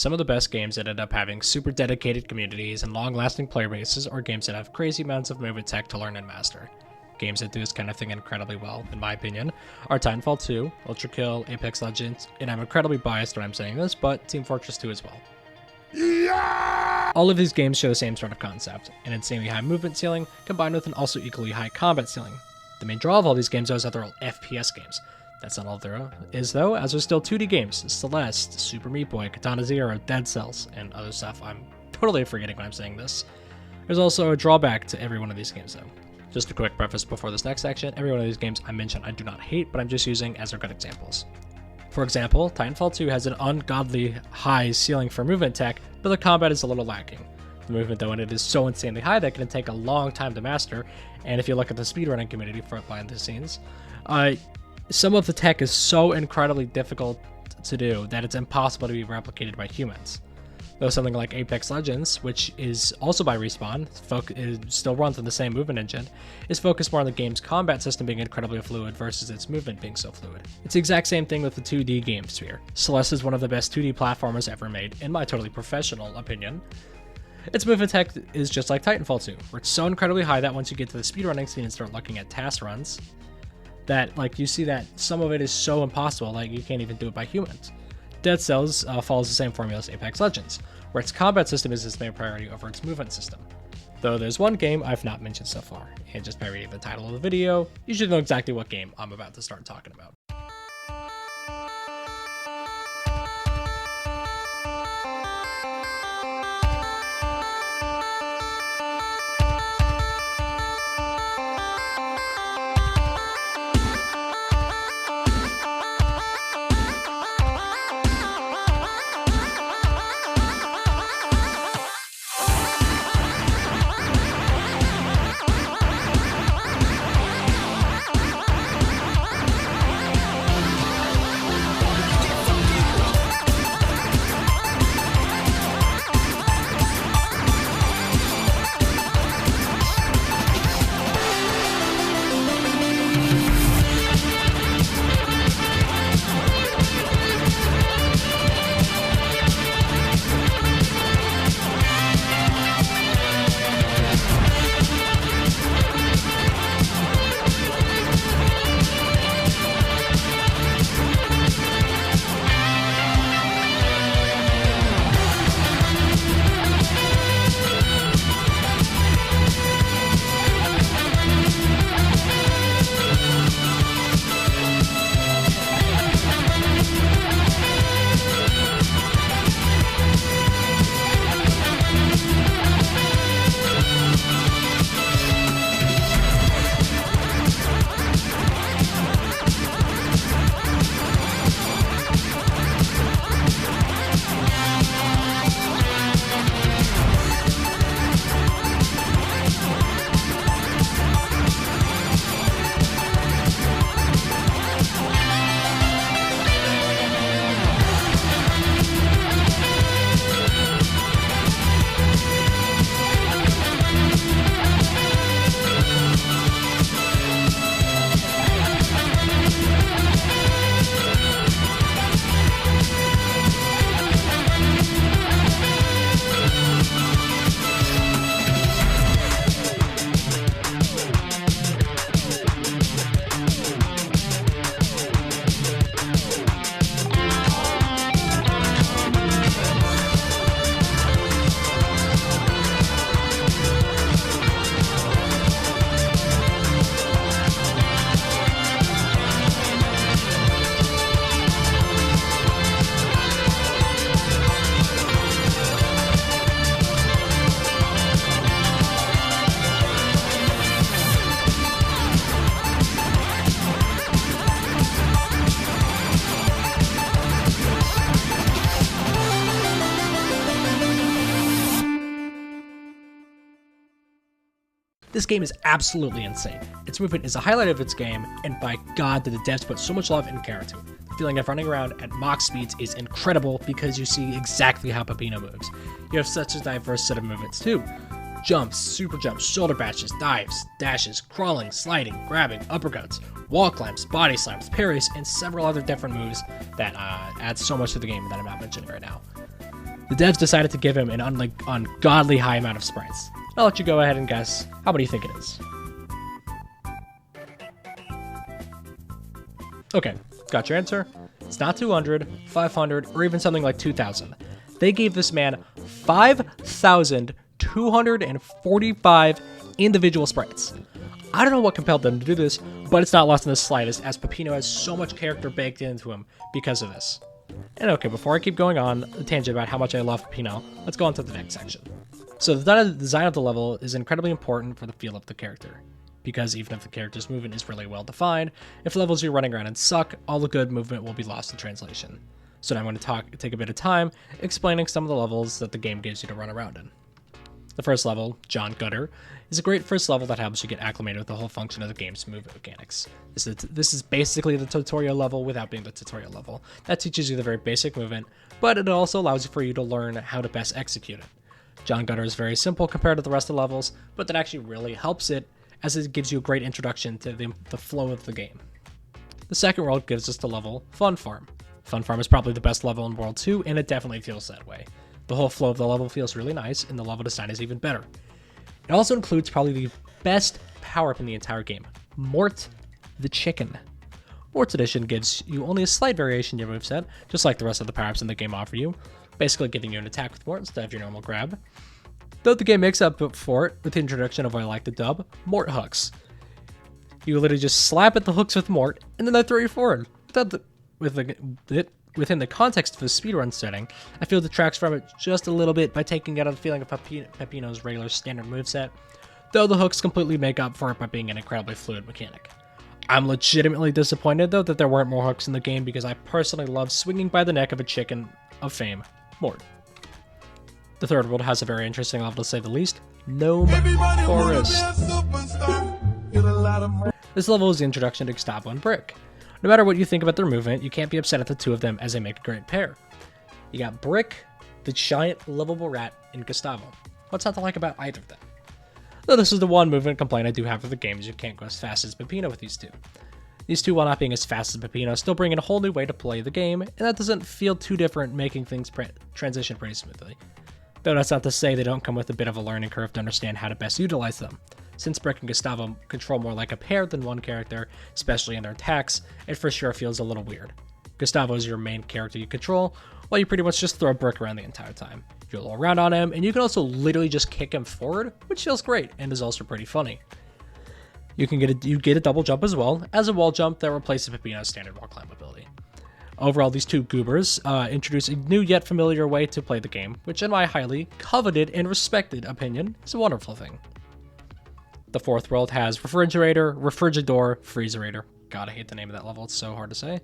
Some of the best games that end up having super dedicated communities and long-lasting player bases are games that have crazy amounts of movement tech to learn and master. Games that do this kind of thing incredibly well, in my opinion, are Titanfall 2, Ultra Kill, Apex Legends, and I'm incredibly biased when I'm saying this, but Team Fortress 2 as well. Yeah! All of these games share the same sort of concept, an insanely high movement ceiling combined with an also equally high combat ceiling. The main draw of all these games is that they're all FPS games. That's not all there is though, as there's still 2D games, Celeste, Super Meat Boy, Katana Zero, Dead Cells, and other stuff I'm totally forgetting when I'm saying this. There's also a drawback to every one of these games though. Just a quick preface before this next section, every one of these games I mentioned I do not hate, but I'm just using as they're good examples. For example, Titanfall 2 has an ungodly high ceiling for movement tech, but the combat is a little lacking. The movement though in it is so insanely high that it can take a long time to master, and if you look at the speedrunning community for behind the scenes, some of the tech is so incredibly difficult to do that it's impossible to be replicated by humans. Though something like Apex Legends, which is also by Respawn, it still runs on the same movement engine, is focused more on the game's combat system being incredibly fluid versus its movement being so fluid. It's the exact same thing with the 2D game sphere. Celeste is one of the best 2D platformers ever made, in my totally professional opinion. Its movement tech is just like Titanfall 2, where it's so incredibly high that once you get to the speedrunning scene and start looking at task runs, that you see that some of it is so impossible, you can't even do it by humans. Dead Cells follows the same formula as Apex Legends, where its combat system is its main priority over its movement system. Though there's one game I've not mentioned so far, and just by reading the title of the video, you should know exactly what game I'm about to start talking about. This game is absolutely insane. Its movement is a highlight of its game, and by God did the devs put so much love and care into it. The feeling of running around at Mach speeds is incredible because you see exactly how Pepino moves. You have such a diverse set of movements too. Jumps, super jumps, shoulder bashes, dives, dashes, crawling, sliding, grabbing, uppercuts, wall climbs, body slams, parries, and several other different moves that add so much to the game that I'm not mentioning right now. The devs decided to give him an ungodly high amount of sprites. I'll let you go ahead and guess how many you think it is. Okay, got your answer. It's not 200, 500, or even something like 2,000. They gave this man 5,245 individual sprites. I don't know what compelled them to do this, but it's not lost in the slightest, as Peppino has so much character baked into him because of this. And okay, before I keep going on a tangent about how much I love Peppino, let's go on to the next section. So the design of the level is incredibly important for the feel of the character, because even if the character's movement is really well defined, if levels you're running around and suck, all the good movement will be lost in translation. So now I'm going to take a bit of time explaining some of the levels that the game gives you to run around in. The first level, John Gutter, is a great first level that helps you get acclimated with the whole function of the game's movement mechanics. This is basically the tutorial level without being the tutorial level. That teaches you the very basic movement, but it also allows for you to learn how to best execute it. John Gutter is very simple compared to the rest of the levels, but that actually really helps it, as it gives you a great introduction to the flow of the game. The second world gives us the level Fun Farm. Fun Farm is probably the best level in World 2, and it definitely feels that way. The whole flow of the level feels really nice, and the level design is even better. It also includes probably the best power-up in the entire game, Mort the Chicken. Mort's Edition gives you only a slight variation in your moveset, just like the rest of the power-ups in the game offer you, basically giving you an attack with Mort instead of your normal grab. Though the game makes up for it with the introduction of what I like to dub, Mort hooks. You literally just slap at the hooks with Mort, and then they throw you forward. Within the context of the speedrun setting, I feel it detracts from it just a little bit by taking out of the feeling of Peppino's regular standard moveset, though the hooks completely make up for it by being an incredibly fluid mechanic. I'm legitimately disappointed though that there weren't more hooks in the game, because I personally love swinging by the neck of a chicken of fame, Mort. The third world has a very interesting level to say the least, Gnome Forest. This level is the introduction to Gustavo and Brick. No matter what you think about their movement, you can't be upset at the two of them, as they make a great pair. You got Brick, the giant lovable rat, and Gustavo. What's not to like about either of them? Though this is the one movement complaint I do have for the game, is you can't go as fast as Peppino with these two. These two, while not being as fast as Peppino, still bring in a whole new way to play the game, and that doesn't feel too different, making things transition pretty smoothly. Though that's not to say they don't come with a bit of a learning curve to understand how to best utilize them. Since Brick and Gustavo control more like a pair than one character, especially in their attacks, it for sure feels a little weird. Gustavo is your main character you control, while you pretty much just throw Brick around the entire time. You roll around on him, and you can also literally just kick him forward, which feels great, and is also pretty funny. You get a double jump as well, as a wall jump that replaces Peppino's standard wall climb ability. Overall, these two goobers introduce a new yet familiar way to play the game, which in my highly coveted and respected opinion is a wonderful thing. The fourth world has Refrigerator, Refrigador, Freezerator. God, I hate the name of that level, it's so hard to say.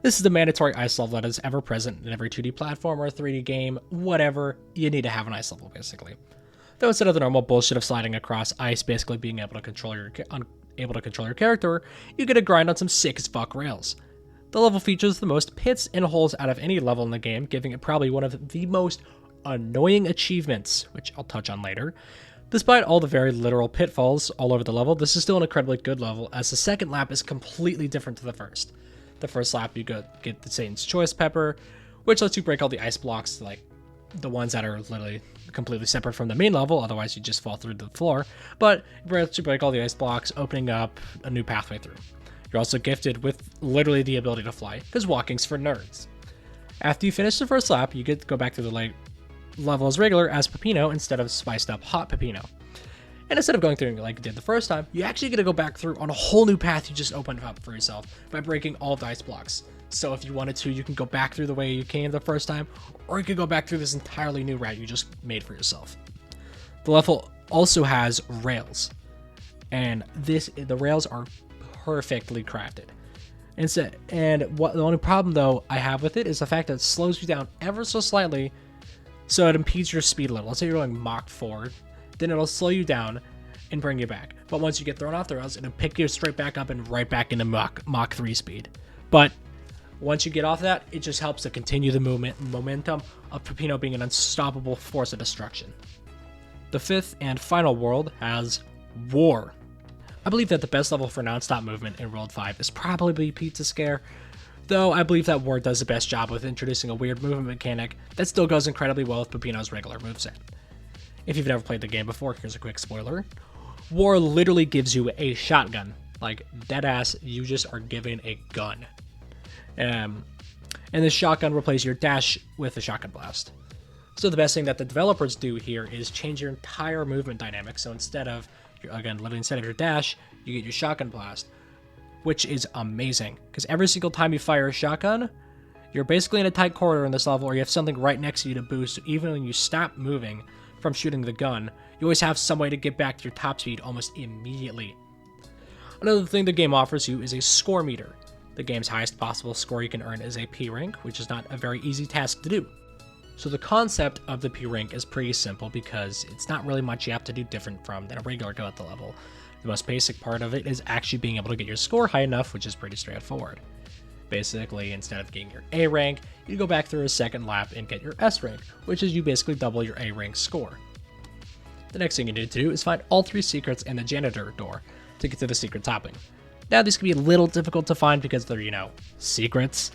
This is the mandatory ice level that is ever present in every 2D platform or 3D game, whatever, you need to have an ice level basically. Though instead of the normal bullshit of sliding across ice, basically being able to control your character, you get to grind on some sick as fuck rails. The level features the most pits and holes out of any level in the game, giving it probably one of the most annoying achievements, which I'll touch on later. Despite all the very literal pitfalls all over the level, this is still an incredibly good level, as the second lap is completely different to the first. The first lap you get the Satan's Choice Pepper, which lets you break all the ice blocks, like the ones that are literally completely separate from the main level, otherwise you just fall through the floor, but it lets you break all the ice blocks, opening up a new pathway through. You're also gifted with literally the ability to fly, because walking's for nerds. After you finish the first lap, you get to go back to the level as regular as Peppino instead of spiced up hot Peppino. And instead of going through like you did the first time, you actually get to go back through on a whole new path you just opened up for yourself by breaking all the ice blocks. So if you wanted to, you can go back through the way you came the first time, or you could go back through this entirely new route you just made for yourself. The level also has rails, and the rails are perfectly crafted. The only problem though I have with it is the fact that it slows you down ever so slightly, so it impedes your speed a little. Let's say you're going Mach 4, then it'll slow you down and bring you back. But once you get thrown off the rails, it'll pick you straight back up and right back into Mach 3 speed. But once you get off that, it just helps to continue the momentum of Peppino being an unstoppable force of destruction. The fifth and final world has War. I believe that the best level for non-stop movement in World 5 is probably Pizza Scare. Though I believe that War does the best job with introducing a weird movement mechanic that still goes incredibly well with Peppino's regular moveset. If you've never played the game before, here's a quick spoiler. War literally gives you a shotgun. Like, deadass, you just are given a gun. And this shotgun replaces your dash with a shotgun blast. So the best thing that the developers do here is change your entire movement dynamic. So instead of your dash, you get your shotgun blast, which is amazing. Because every single time you fire a shotgun, you're basically in a tight corridor in this level, or you have something right next to you to boost. So even when you stop moving from shooting the gun, you always have some way to get back to your top speed almost immediately. Another thing the game offers you is a score meter. The game's highest possible score you can earn is a P rank, which is not a very easy task to do. So the concept of the P rank is pretty simple because it's not really much you have to do different from than a regular go at the level. The most basic part of it is actually being able to get your score high enough, which is pretty straightforward. Basically, instead of getting your A rank, you go back through a second lap and get your S rank, which is you basically double your A rank score. The next thing you need to do is find all 3 secrets in the janitor door to get to the secret topping. Now, these can be a little difficult to find because they're, secrets.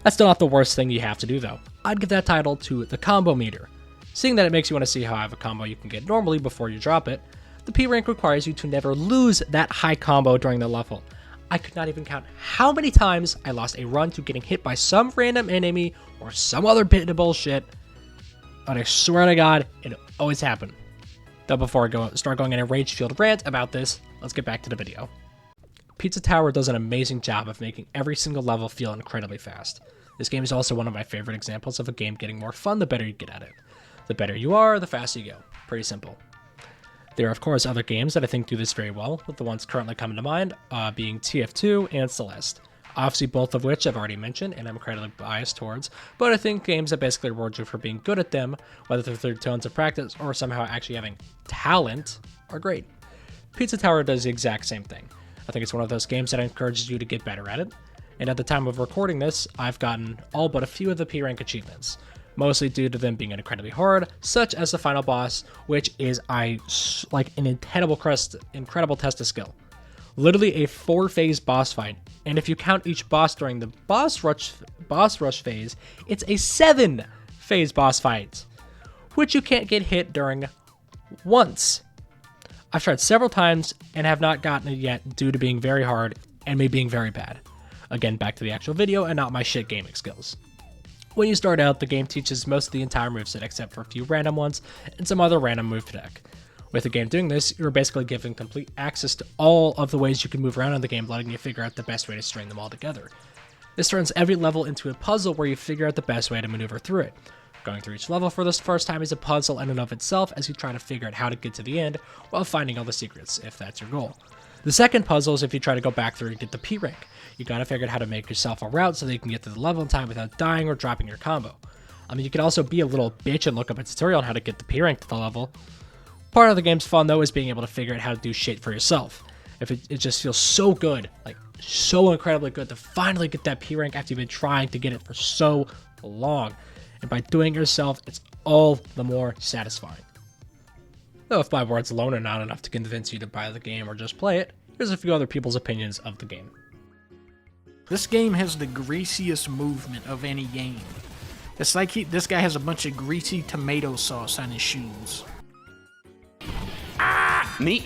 That's still not the worst thing you have to do, though. I'd give that title to the combo meter. Seeing that it makes you want to see how high of a combo you can get normally before you drop it, the P rank requires you to never lose that high combo during the level. I could not even count how many times I lost a run to getting hit by some random enemy or some other bit of bullshit, but I swear to God, it always happened. Though before I start going in a rage-fueled rant about this, let's get back to the video. Pizza Tower does an amazing job of making every single level feel incredibly fast. This game is also one of my favorite examples of a game getting more fun the better you get at it. The better you are, the faster you go. Pretty simple. There are, of course, other games that I think do this very well, with the ones currently coming to mind being TF2 and Celeste. Obviously, both of which I've already mentioned and I'm incredibly biased towards, but I think games that basically reward you for being good at them, whether through tons of practice or somehow actually having talent, are great. Pizza Tower does the exact same thing. I think it's one of those games that encourages you to get better at it, and at the time of recording this, I've gotten all but a few of the P rank achievements, mostly due to them being incredibly hard, such as the final boss, which is like an incredible test of skill. Literally a 4-phase boss fight, and if you count each boss during the boss rush phase, it's a 7-phase boss fight, which you can't get hit during once. I've tried several times and have not gotten it yet due to being very hard and me being very bad. Again, back to the actual video and not my shit gaming skills. When you start out, the game teaches most of the entire moveset except for a few random ones and some other random move deck. With the game doing this, you're basically given complete access to all of the ways you can move around in the game, letting you figure out the best way to string them all together. This turns every level into a puzzle where you figure out the best way to maneuver through it. Going through each level for the first time is a puzzle in and of itself as you try to figure out how to get to the end while finding all the secrets, if that's your goal. The second puzzle is if you try to go back through and get the P rank. You gotta figure out how to make yourself a route so that you can get to the level in time without dying or dropping your combo. You can also be a little bitch and look up a tutorial on how to get the P rank to the level. Part of the game's fun though is being able to figure out how to do shit for yourself. If it just feels so good, like so incredibly good to finally get that P rank after you've been trying to get it for so long. And by doing it yourself, it's all the more satisfying. Though if my words alone are not enough to convince you to buy the game or just play it, here's a few other people's opinions of the game. This game has the greasiest movement of any game. It's like this guy has a bunch of greasy tomato sauce on his shoes. Me?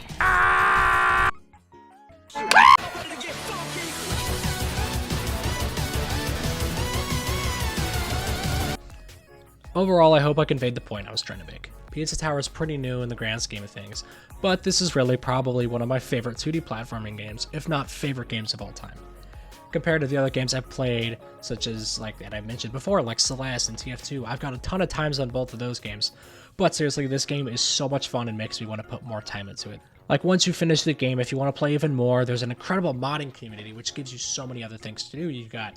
Overall, I hope I conveyed the point I was trying to make. Pizza Tower is pretty new in the grand scheme of things, but this is really probably one of my favorite 2D platforming games, if not favorite games of all time. Compared to the other games I've played, such as that I mentioned before, like Celeste and TF2, I've got a ton of times on both of those games. But seriously, this game is so much fun and makes me want to put more time into it. Like once you finish the game, if you want to play even more, there's an incredible modding community which gives you so many other things to do. You got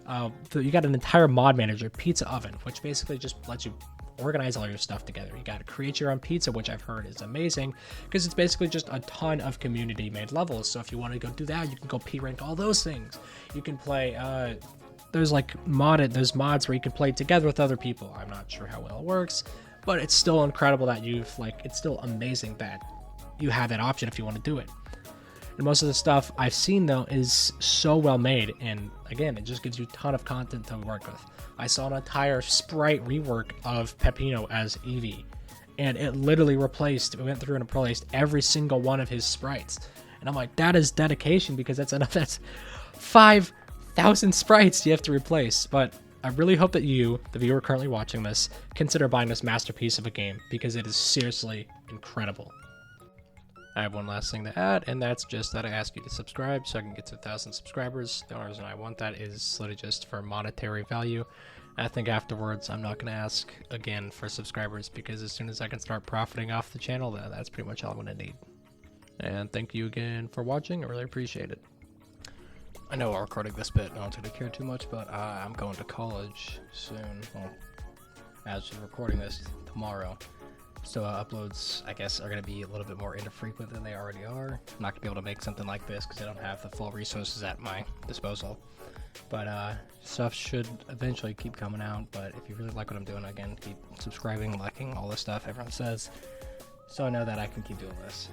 an entire mod manager, Pizza Oven, which basically just lets you organize all your stuff together. You got to create your own pizza, which I've heard is amazing because it's basically just a ton of community made levels. So if you want to go do that, you can go P rank all those things. You can play there's mods where you can play together with other people. I'm not sure how well it works, but it's still incredible that it's still amazing that you have that option if you want to do it. And most of the stuff I've seen, though, is so well made. And again, it just gives you a ton of content to work with. I saw an entire sprite rework of Peppino as Eevee. And it literally replaced, we went through and replaced every single one of his sprites. And I'm like, that is dedication, because that's 5,000 sprites you have to replace. But I really hope that you, the viewer currently watching this, consider buying this masterpiece of a game, because it is seriously incredible. I have one last thing to add, and that's just that I ask you to subscribe so I can get to 1,000 subscribers. The only reason I want that is literally just for monetary value. I think afterwards I'm not going to ask again for subscribers, because as soon as I can start profiting off the channel, that's pretty much all I'm going to need. And thank you again for watching. I really appreciate it. I know while recording this bit, no one's going to care too much, but I'm going to college soon. Well, as of recording this, tomorrow. So uploads, I guess, are going to be a little bit more infrequent than they already are. I'm not going to be able to make something like this because I don't have the full resources at my disposal. But stuff should eventually keep coming out. But if you really like what I'm doing, again, keep subscribing, liking, all this stuff everyone says, so I know that I can keep doing this.